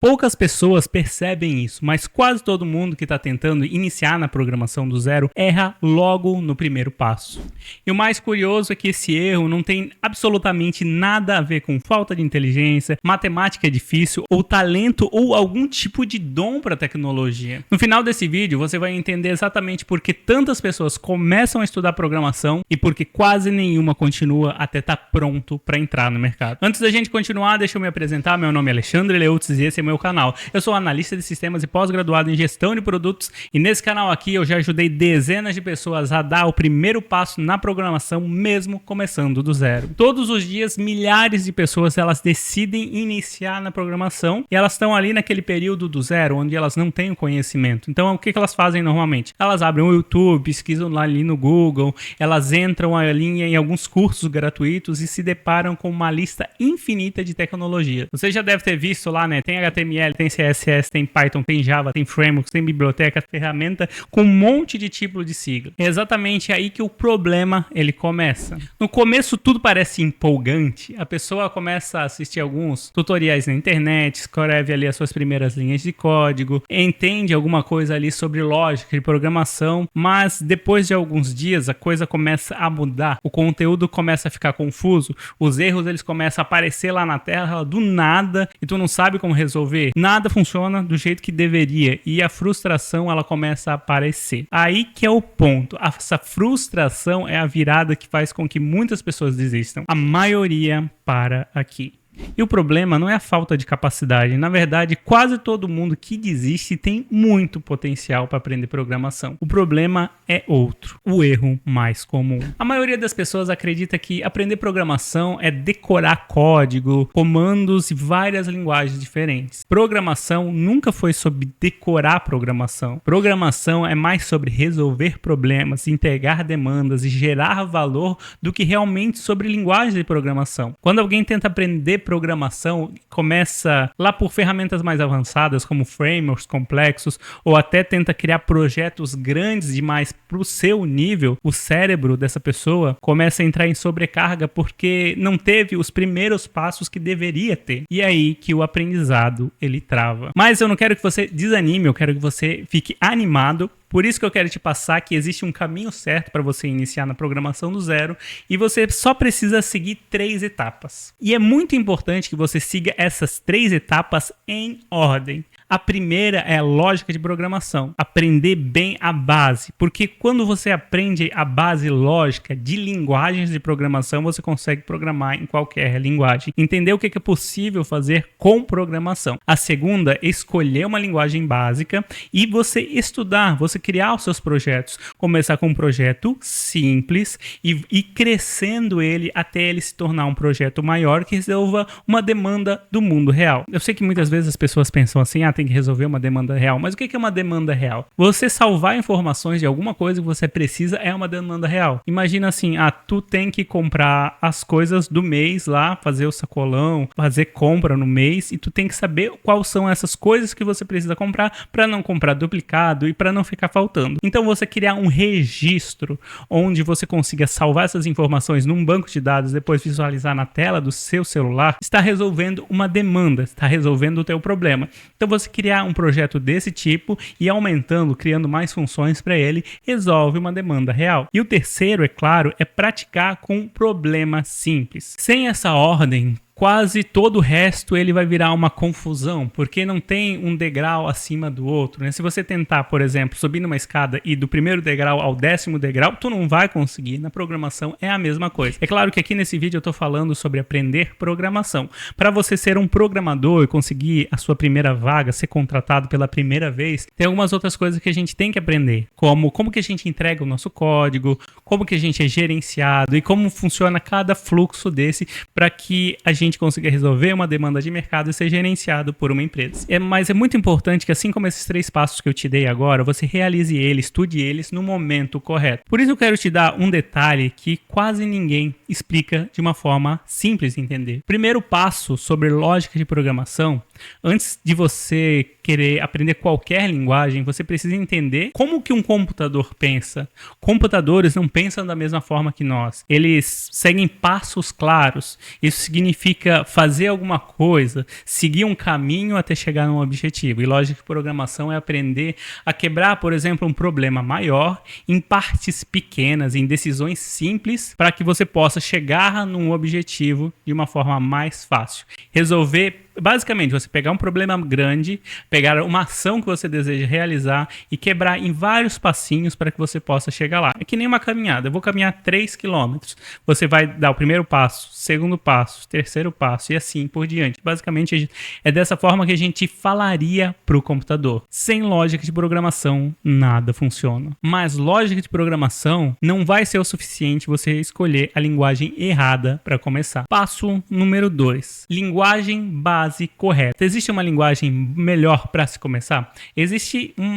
Poucas pessoas percebem isso, mas quase todo mundo que está tentando iniciar na programação do zero erra logo no primeiro passo. E o mais curioso é que esse erro não tem absolutamente nada a ver com falta de inteligência, matemática difícil ou talento ou algum tipo de dom para tecnologia. No final desse vídeo você vai entender exatamente por que tantas pessoas começam a estudar programação e por que quase nenhuma continua até estar pronto para entrar no mercado. Antes da gente continuar, deixa eu me apresentar. Meu nome é Alexandre Leutz e esse é meu canal. Eu sou analista de sistemas e pós-graduado em gestão de produtos e nesse canal aqui eu já ajudei dezenas de pessoas a dar o primeiro passo na programação mesmo começando do zero. Todos os dias milhares de pessoas elas decidem iniciar na programação e elas estão ali naquele período do zero onde elas não têm o conhecimento. Então o que elas fazem normalmente? Elas abrem o YouTube, pesquisam lá ali no Google, elas entram ali em alguns cursos gratuitos e se deparam com uma lista infinita de tecnologia. Você já deve ter visto lá, né? Tem HTML, tem CSS, tem Python, tem Java, tem frameworks, tem biblioteca, ferramenta com um monte de tipo de sigla. É exatamente aí que o problema ele começa. No começo tudo parece empolgante. A pessoa começa a assistir alguns tutoriais na internet, escreve ali as suas primeiras linhas de código, entende alguma coisa ali sobre lógica de programação, mas depois de alguns dias a coisa começa a mudar, o conteúdo começa a ficar confuso, os erros eles começam a aparecer lá na tela do nada e tu não sabe como resolver, nada funciona do jeito que deveria e a frustração ela começa a aparecer. Aí que é o ponto, essa frustração é a virada que faz com que muitas pessoas desistam. A maioria para aqui. E o problema não é a falta de capacidade. Na verdade, quase todo mundo que desiste tem muito potencial para aprender programação. O problema é outro, o erro mais comum. A maioria das pessoas acredita que aprender programação é decorar código, comandos e várias linguagens diferentes. Programação nunca foi sobre decorar programação. Programação é mais sobre resolver problemas, integrar demandas e gerar valor do que realmente sobre linguagem de programação. Quando alguém tenta aprender programação, começa lá por ferramentas mais avançadas como frameworks complexos ou até tenta criar projetos grandes demais para o seu nível, o cérebro dessa pessoa começa a entrar em sobrecarga porque não teve os primeiros passos que deveria ter. E é aí que o aprendizado ele trava. Mas eu não quero que você desanime, eu quero que você fique animado. Por isso que eu quero te passar que existe um caminho certo para você iniciar na programação do zero e você só precisa seguir 3 etapas. E é muito importante que você siga essas 3 etapas em ordem. A primeira é a lógica de programação, aprender bem a base, porque quando você aprende a base lógica de linguagens de programação, você consegue programar em qualquer linguagem. Entender o que é possível fazer com programação. A segunda é escolher uma linguagem básica e você estudar, você criar os seus projetos. Começar com um projeto simples e crescendo ele até ele se tornar um projeto maior que resolva uma demanda do mundo real. Eu sei que muitas vezes as pessoas pensam assim, tem que resolver uma demanda real. Mas o que é uma demanda real? Você salvar informações de alguma coisa que você precisa é uma demanda real. Imagina assim, tu tem que comprar as coisas do mês lá, fazer o sacolão, fazer compra no mês e tu tem que saber quais são essas coisas que você precisa comprar para não comprar duplicado e para não ficar faltando. Então você criar um registro onde você consiga salvar essas informações num banco de dados, depois visualizar na tela do seu celular, está resolvendo uma demanda, está resolvendo o teu problema. Então você criar um projeto desse tipo e aumentando, criando mais funções para ele, resolve uma demanda real. E o terceiro, é claro, é praticar com um problema simples. Sem essa ordem, quase todo o resto ele vai virar uma confusão, porque não tem um degrau acima do outro, né? Se você tentar, por exemplo, subir numa escada e do primeiro degrau ao 10º degrau, tu não vai conseguir. Na programação é a mesma coisa. É claro que aqui nesse vídeo eu tô falando sobre aprender programação. Para você ser um programador e conseguir a sua primeira vaga, ser contratado pela primeira vez, tem algumas outras coisas que a gente tem que aprender, como que a gente entrega o nosso código, como que a gente é gerenciado e como funciona cada fluxo desse para que a gente consiga resolver uma demanda de mercado e ser gerenciado por uma empresa. Mas é muito importante que, assim como esses 3 passos que eu te dei agora, você realize eles, estude eles no momento correto. Por isso eu quero te dar um detalhe que quase ninguém explica de uma forma simples de entender. Primeiro passo sobre lógica de programação, antes de você querer aprender qualquer linguagem, você precisa entender como que um computador pensa. Computadores não pensam da mesma forma que nós. Eles seguem passos claros. Isso significa significa fazer alguma coisa, seguir um caminho até chegar num objetivo. E lógica de programação é aprender a quebrar, por exemplo, um problema maior em partes pequenas, em decisões simples, para que você possa chegar num objetivo de uma forma mais fácil. Resolver, basicamente, você pegar um problema grande, pegar uma ação que você deseja realizar e quebrar em vários passinhos para que você possa chegar lá. É que nem uma caminhada. Eu vou caminhar 3 quilômetros. Você vai dar o primeiro passo, segundo passo, terceiro passo e assim por diante. Basicamente, é dessa forma que a gente falaria para o computador. Sem lógica de programação, nada funciona. Mas lógica de programação não vai ser o suficiente você escolher a linguagem errada para começar. Passo número 2. Linguagem base correta. Existe uma linguagem melhor para se começar?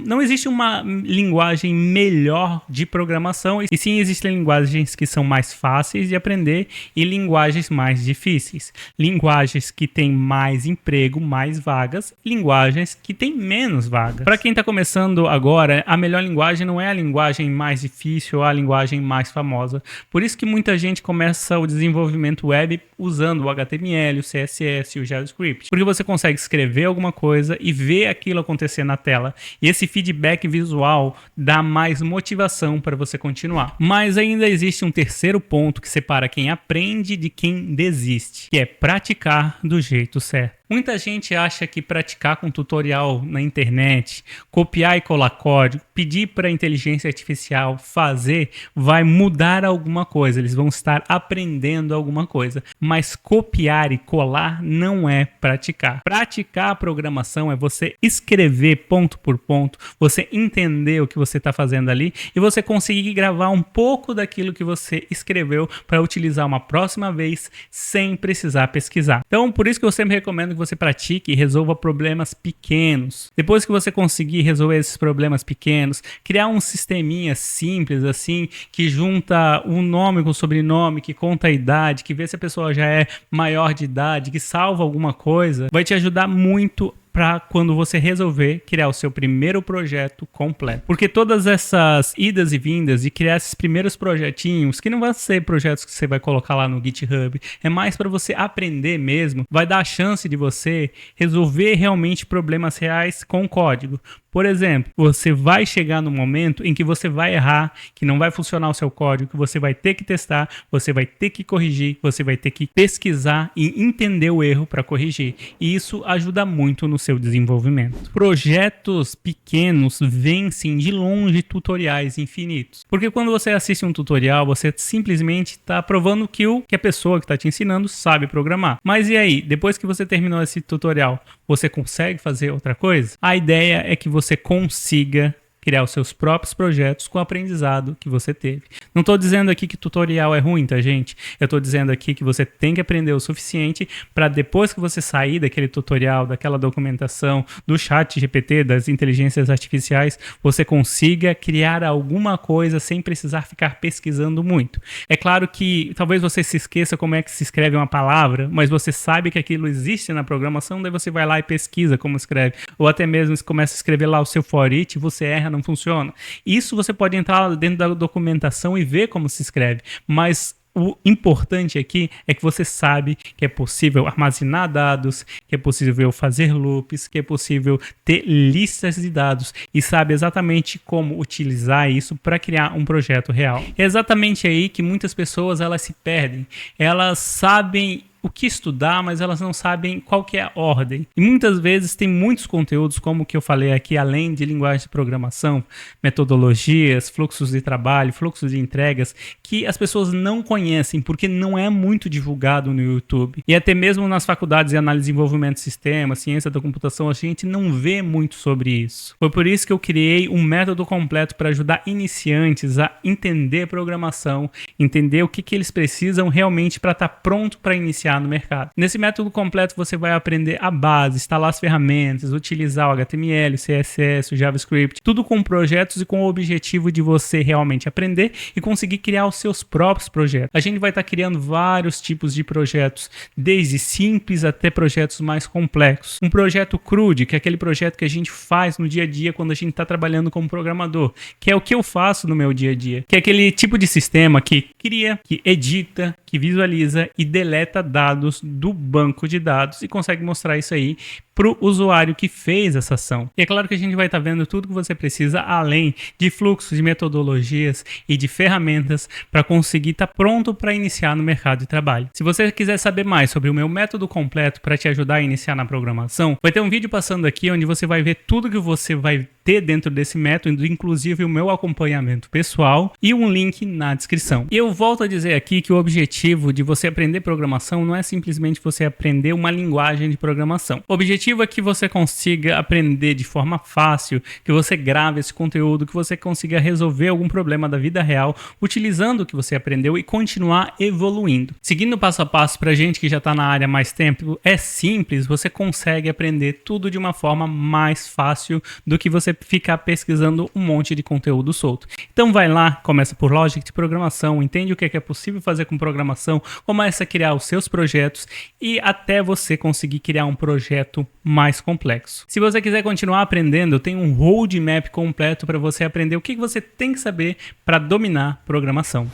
Não existe uma linguagem melhor de programação, e sim existem linguagens que são mais fáceis de aprender e linguagens mais difíceis. Linguagens que têm mais emprego, mais vagas, linguagens que têm menos vagas. Para quem está começando agora, a melhor linguagem não é a linguagem mais difícil ou a linguagem mais famosa. Por isso que muita gente começa o desenvolvimento web usando o HTML, o CSS e o JavaScript. Porque você consegue escrever alguma coisa e ver aquilo acontecer na tela. E esse feedback visual dá mais motivação para você continuar. Mas ainda existe um terceiro ponto que separa quem aprende de quem desiste, que é praticar do jeito certo. Muita gente acha que praticar com tutorial na internet, copiar e colar código, pedir para a inteligência artificial fazer, vai mudar alguma coisa. Eles vão estar aprendendo alguma coisa. Mas copiar e colar não é praticar. Praticar a programação é você escrever ponto por ponto, você entender o que você está fazendo ali e você conseguir gravar um pouco daquilo que você escreveu para utilizar uma próxima vez sem precisar pesquisar. Então, por isso que eu sempre recomendo que você pratique e resolva problemas pequenos. Depois que você conseguir resolver esses problemas pequenos, criar um sisteminha simples assim, que junta um nome com o sobrenome, que conta a idade, que vê se a pessoa já é maior de idade, que salva alguma coisa, vai te ajudar muito para quando você resolver criar o seu primeiro projeto completo. Porque todas essas idas e vindas de criar esses primeiros projetinhos, que não vão ser projetos que você vai colocar lá no GitHub, é mais para você aprender mesmo, vai dar a chance de você resolver realmente problemas reais com código. Por exemplo, você vai chegar no momento em que você vai errar, que não vai funcionar o seu código, que você vai ter que testar, você vai ter que corrigir, você vai ter que pesquisar e entender o erro para corrigir. E isso ajuda muito no seu desenvolvimento. Projetos pequenos vencem de longe tutoriais infinitos. Porque quando você assiste um tutorial, você simplesmente está provando que a pessoa que está te ensinando sabe programar. Mas e aí, depois que você terminou esse tutorial, você consegue fazer outra coisa? A ideia é que você consiga criar os seus próprios projetos com o aprendizado que você teve. Não estou dizendo aqui que tutorial é ruim, tá, gente? Eu estou dizendo aqui que você tem que aprender o suficiente para depois que você sair daquele tutorial, daquela documentação, do chat GPT, das inteligências artificiais, você consiga criar alguma coisa sem precisar ficar pesquisando muito. É claro que talvez você se esqueça como é que se escreve uma palavra, mas você sabe que aquilo existe na programação, daí você vai lá e pesquisa como escreve. Ou até mesmo você começa a escrever lá o seu for each, você erra, não funciona. Isso você pode entrar dentro da documentação e ver como se escreve, mas o importante aqui é que você sabe que é possível armazenar dados, que é possível fazer loops, que é possível ter listas de dados e sabe exatamente como utilizar isso para criar um projeto real. É exatamente aí que muitas pessoas elas se perdem. Elas sabem o que estudar, mas elas não sabem qual que é a ordem. E muitas vezes tem muitos conteúdos, como o que eu falei aqui, além de linguagem de programação, metodologias, fluxos de trabalho, fluxos de entregas, que as pessoas não conhecem, porque não é muito divulgado no YouTube. E até mesmo nas faculdades de análise e desenvolvimento de sistemas, ciência da computação, a gente não vê muito sobre isso. Foi por isso que eu criei um método completo para ajudar iniciantes a entender programação, entender o que eles precisam realmente para estar pronto para iniciar no mercado. Nesse método completo você vai aprender a base, instalar as ferramentas, utilizar o HTML, o CSS, o JavaScript, tudo com projetos e com o objetivo de você realmente aprender e conseguir criar os seus próprios projetos. A gente vai estar criando vários tipos de projetos, desde simples até projetos mais complexos. Um projeto crude, que é aquele projeto que a gente faz no dia a dia quando a gente está trabalhando como programador, que é o que eu faço no meu dia a dia, que é aquele tipo de sistema que cria, que edita, que visualiza e deleta dados do banco de dados e consegue mostrar isso aí para o usuário que fez essa ação. E é claro que a gente vai estar vendo tudo que você precisa, além de fluxos, de metodologias e de ferramentas para conseguir estar pronto para iniciar no mercado de trabalho. Se você quiser saber mais sobre o meu método completo para te ajudar a iniciar na programação, vai ter um vídeo passando aqui onde você vai ver tudo que você vai ter dentro desse método, inclusive o meu acompanhamento pessoal e um link na descrição. E eu volto a dizer aqui que o objetivo de você aprender programação não é simplesmente você aprender uma linguagem de programação. O objetivo é que você consiga aprender de forma fácil, que você grave esse conteúdo, que você consiga resolver algum problema da vida real utilizando o que você aprendeu e continuar evoluindo. Seguindo passo a passo para gente que já está na área há mais tempo, é simples, você consegue aprender tudo de uma forma mais fácil do que você ficar pesquisando um monte de conteúdo solto. Então vai lá, começa por lógica de programação, entende o que é possível fazer com programação, começa a criar os seus projetos e até você conseguir criar um projeto mais complexo. Se você quiser continuar aprendendo, eu tenho um roadmap completo para você aprender o que você tem que saber para dominar programação.